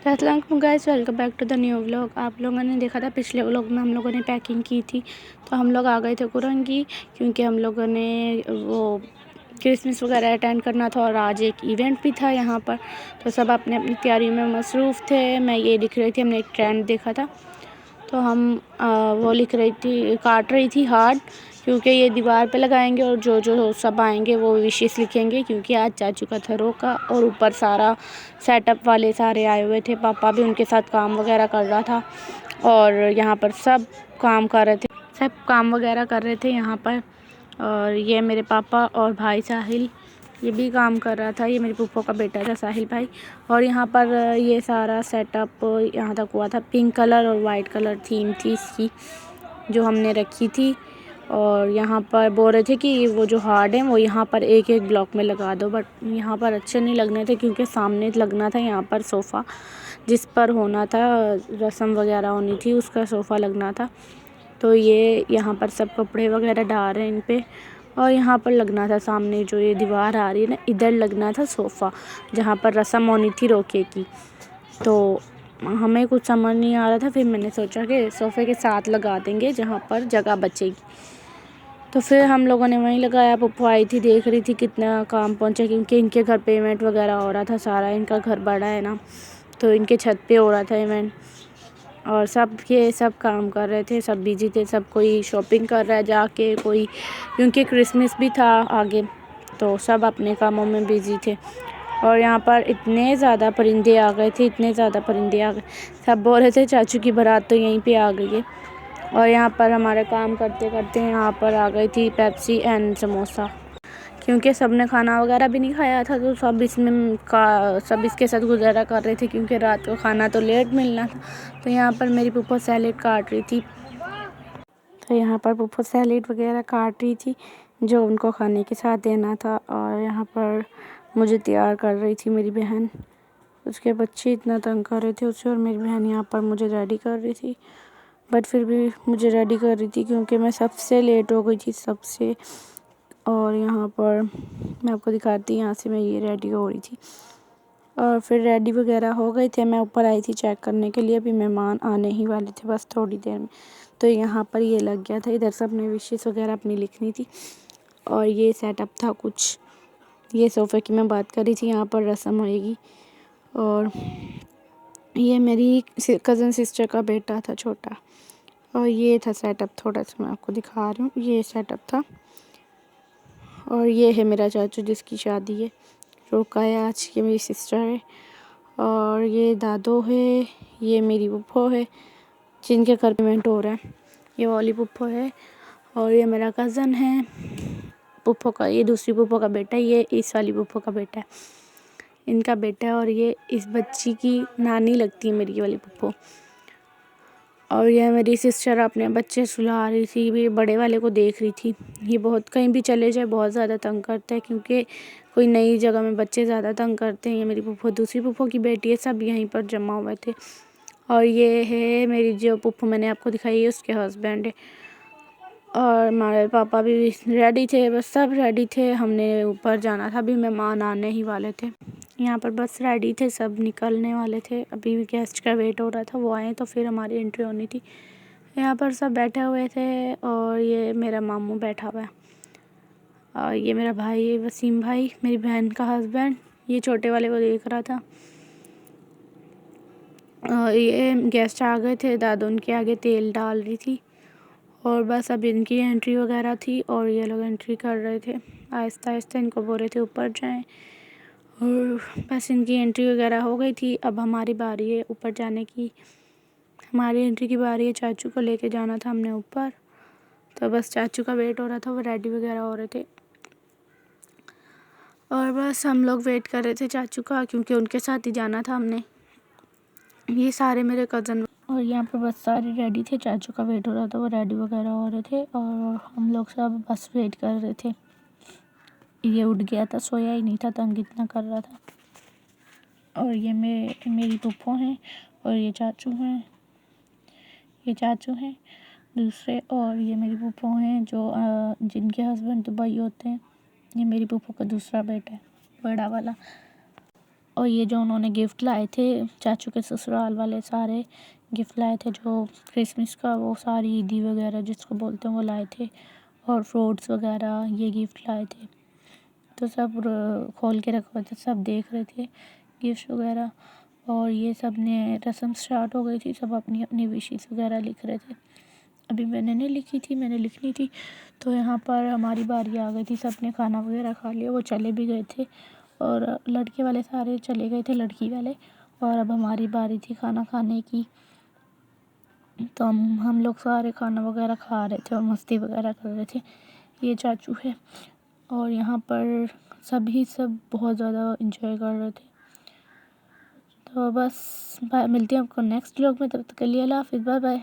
तो अस्सलाम guys, welcome back to the new vlog. आप लोगों ने देखा था पिछले व्लॉग में हम लोगों ने पैकिंग की थी, तो हम लोग आ गए थे कुरंगी क्योंकि हम लोगों ने वो क्रिसमस वगैरह अटेंड करना था और आज एक इवेंट भी था यहाँ पर। तो सब अपने अपनी तैयारी में मसरूफ़ थे। मैं ये लिख रही थी, हमने एक ट्रेंड देखा था तो हम वो लिख रही थी, काट रही थी हार्ट, क्योंकि ये दीवार पे लगाएंगे और जो जो सब आएंगे वो विशेस लिखेंगे, क्योंकि आज चाचू का था रोका। और ऊपर सारा सेटअप वाले सारे आए हुए थे, पापा भी उनके साथ काम वगैरह कर रहा था और यहाँ पर सब काम कर रहे थे, सब काम वगैरह कर रहे थे यहाँ पर। और ये मेरे पापा और भाई साहिल, ये भी काम कर रहा था। ये मेरी फूफो का बेटा था साहिल भाई। और यहाँ पर ये सारा सेटअप यहाँ तक हुआ था। पिंक कलर और वाइट कलर थीम थी इसकी जो हमने रखी थी। और यहाँ पर बोल रहे थे कि वो जो हार्ड है वो यहाँ पर एक एक ब्लॉक में लगा दो, बट यहाँ पर अच्छे नहीं लगने थे क्योंकि सामने लगना था यहाँ पर सोफ़ा जिस पर होना था, रस्म वगैरह होनी थी, उसका सोफ़ा लगना था। तो ये यहाँ पर सब कपड़े वगैरह डाल रहे हैं इन पे। और यहाँ पर लगना था सामने जो ये दीवार आ रही है ना, इधर लगना था सोफ़ा जहाँ पर रस्म होनी थी रोके की। तो हमें कुछ समझ नहीं आ रहा था, फिर मैंने सोचा कि सोफ़े के साथ लगा देंगे जहाँ पर जगह बचेगी। तो फिर हम लोगों ने वहीं लगाया। पप्पू आई थी, देख रही थी कितना काम पहुँचा, क्योंकि इनके घर पे इवेंट वगैरह हो रहा था सारा। इनका घर बड़ा है ना, तो इनके छत पे हो रहा था इवेंट और सब ये सब काम कर रहे थे, सब बिजी थे। सब कोई शॉपिंग कर रहा है जाके, कोई क्योंकि क्रिसमस भी था आगे, तो सब अपने कामों में बिजी थे। और यहाँ पर इतने ज़्यादा परिंदे आ गए थे, इतने ज़्यादा परिंदे आ गए, सब बोल रहे थे चाचू की बारात तो यहीं पे आ गई है। और यहाँ पर हमारे काम करते करते यहाँ पर आ गई थी पेप्सी एंड समोसा, क्योंकि सब ने खाना वगैरह भी नहीं खाया था, तो सब इसमें सब इसके साथ गुजारा कर रहे थे क्योंकि रात को खाना तो लेट मिलना था। तो यहाँ पर मेरी पुप्पो सैलेड काट रही थी, तो यहाँ पर पुप्पो सैलेड वगैरह काट रही थी जो उनको खाने के साथ देना था। और यहाँ पर मुझे तैयार कर रही थी मेरी बहन, उसके बच्चे इतना तंग कर रहे थे उसे, और मेरी बहन यहाँ पर मुझे रेडी कर रही थी। बट फिर भी मुझे रेडी कर रही थी क्योंकि मैं सबसे लेट हो गई थी सबसे। और यहाँ पर मैं आपको दिखाती, यहाँ से मैं ये रेडी हो रही थी और फिर रेडी वगैरह हो गए थे। मैं ऊपर आई थी चेक करने के लिए, अभी मेहमान आने ही वाले थे बस थोड़ी देर में। तो यहाँ पर ये लग गया था, इधर सब ने विशेस वगैरह अपनी लिखनी थी। और ये सेटअप था कुछ, ये सोफ़े की मैं बात कर रही थी, यहाँ पर रस्म होएगी। और ये मेरी कज़न सिस्टर का बेटा था छोटा, और ये था सेटअप। थोड़ा सा मैं आपको दिखा रही हूँ, ये सेटअप था। और ये है मेरा चाचू जिसकी शादी है, रोका है आज, ये मेरी सिस्टर है। और ये दादो है, ये मेरी पुप्पो है जिनके घर इवेंट हो रहा है, ये वाली पुप्पो है। और ये मेरा कज़न है पुप्पो का, ये दूसरी पुप्पो का बेटा है, ये इस वाली पुप्पो का बेटा है, इनका बेटा है। और ये इस बच्ची की नानी लगती है मेरी वाली पुप्पो। और यह मेरी सिस्टर अपने बच्चे सुला रही थी, ये बड़े वाले को देख रही थी। ये बहुत कहीं भी चले जाए बहुत ज़्यादा तंग करता है, क्योंकि कोई नई जगह में बच्चे ज़्यादा तंग करते हैं। ये मेरी फूफो, दूसरी फूफो की बेटी है, सब यहीं पर जमा हुए थे। और ये है मेरी जो फूफो मैंने आपको दिखाई है, उसके हस्बैंड है। और हमारे पापा भी रेडी थे, बस सब रेडी थे, हमने ऊपर जाना था, अभी मेहमान आने ही वाले थे। यहाँ पर बस रेडी थे, सब निकलने वाले थे, अभी भी गेस्ट का वेट हो रहा था, वो आए तो फिर हमारी एंट्री होनी थी। यहाँ पर सब बैठे हुए थे और ये मेरा मामू बैठा हुआ है, और ये मेरा भाई है वसीम भाई, मेरी बहन का हस्बैंड, ये छोटे वाले को देख रहा था। ये गेस्ट आ गए थे, दादू उनके आगे तेल डाल रही थी और बस अब इनकी एंट्री वगैरह थी और ये लोग एंट्री कर रहे थे। आहिस्ता आहिस्ता इनको बोल रहे थे ऊपर जाएं, और बस इनकी एंट्री वगैरह हो गई थी। अब हमारी बारी है ऊपर जाने की, हमारी एंट्री की बारी है। चाचू को लेके जाना था हमने ऊपर, तो बस चाचू का वेट हो रहा था, वो रेडी वगैरह हो रहे थे और बस हम लोग वेट कर रहे थे चाचू का, क्योंकि उनके साथ ही जाना था हमने। ये सारे मेरे कज़न, और यहाँ पर बस सारे रेडी थे, चाचू का वेट हो रहा था, वो रेडी वगैरह हो रहे थे और हम लोग सब बस वेट कर रहे थे। ये उठ गया था, सोया ही नहीं था, तंग इतना कर रहा था। और ये मेरी पुप्पो हैं और ये चाचू हैं, ये चाचू हैं दूसरे, और ये मेरी पुप्पो हैं जो जिनके हस्बैंड दुबई होते हैं। ये मेरी पुप्पो का दूसरा बेटा है, बड़ा वाला। और ये जो उन्होंने गिफ्ट लाए थे चाचू के ससुराल वाले, सारे गिफ्ट लाए थे जो क्रिसमस का, वो सारी ईदी वगैरह जिसको बोलते हैं वो लाए थे, और फ्रूट्स वगैरह ये गिफ्ट लाए थे। तो सब खोल के रखे हुए थे, सब देख रहे थे गिफ्ट वगैरह। और ये सब ने रस्म स्टार्ट हो गई थी, सब अपनी अपनी विशेस वगैरह लिख रहे थे। अभी मैंने नहीं लिखी थी, मैंने लिखनी थी। तो यहाँ पर हमारी बारी आ गई थी, सब ने खाना वगैरह खा लिया, वो चले भी गए थे और लड़के वाले सारे चले गए थे, लड़की वाले। और अब हमारी बारी थी खाना खाने की। तो हम लोग सारे खाना वगैरह खा रहे थे और मस्ती वगैरह कर रहे थे। ये चाचू है और यहाँ पर सब बहुत ज़्यादा इंजॉय कर रहे थे। तो बस मिलते हैं आपको नेक्स्ट व्लॉग में, तब तक के लिए अल्लाह हाफ़िज़, बाय बाय।